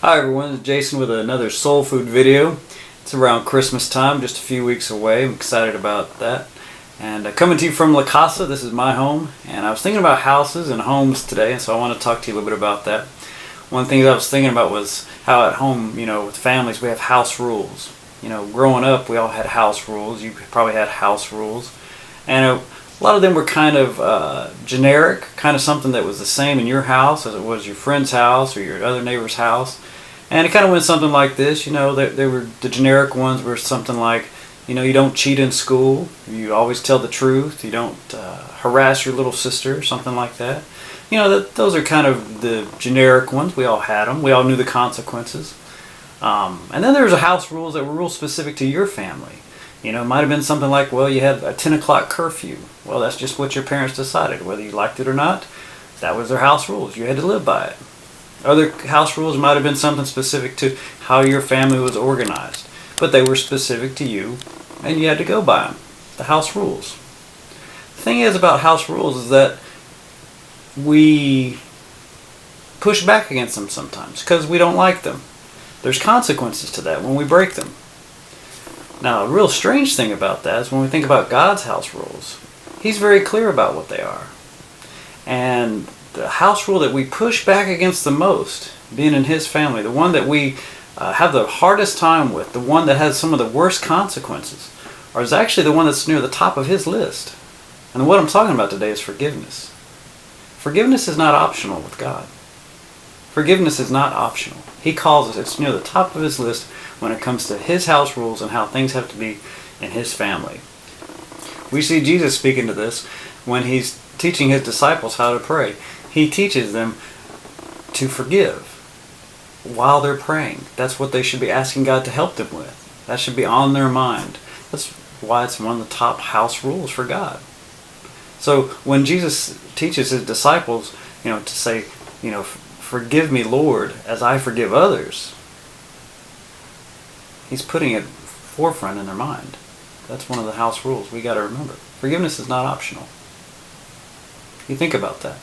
Hi everyone, it's Jason with another soul food video. It's around Christmas time, just a few weeks away. I'm excited about that. And coming to you from La Casa, this is my home. And I was thinking about houses and homes today, and so I want to talk to you a little bit about that. One of the things I was thinking about was how at home, with families, we have house rules. Growing up, we all had house rules. You probably had house rules. And a lot of them were kind of generic, kind of something that was the same in your house as it was your friend's house or your other neighbor's house. And it kind of went something like this. They were the generic ones were something like, you don't cheat in school, you always tell the truth, you don't harass your little sister, something like that. Those are kind of the generic ones. We all had them. We all knew the consequences. And then there was house rules that were real specific to your family. It might have been something like, well, you had a 10 o'clock curfew. Well, that's just what your parents decided. Whether you liked it or not, that was their house rules. You had to live by it. Other house rules might have been something specific to how your family was organized. But they were specific to you, and you had to go by them. The house rules. The thing is about house rules is that we push back against them sometimes because we don't like them. There's consequences to that when we break them. Now, a real strange thing about that is when we think about God's house rules, He's very clear about what they are. And the house rule that we push back against the most, being in His family, the one that we have the hardest time with, the one that has some of the worst consequences, is actually the one that's near the top of His list. And what I'm talking about today is forgiveness. Forgiveness is not optional with God. Forgiveness is not optional. He calls us, it's near the top of His list when it comes to His house rules and how things have to be in His family. We see Jesus speaking to this when He's teaching His disciples how to pray. He teaches them to forgive while they're praying. That's what they should be asking God to help them with. That should be on their mind. That's why it's one of the top house rules for God. So when Jesus teaches His disciples, to say, forgive me, Lord, as I forgive others, He's putting it forefront in their mind. That's one of the house rules we got to remember. Forgiveness is not optional. You think about that.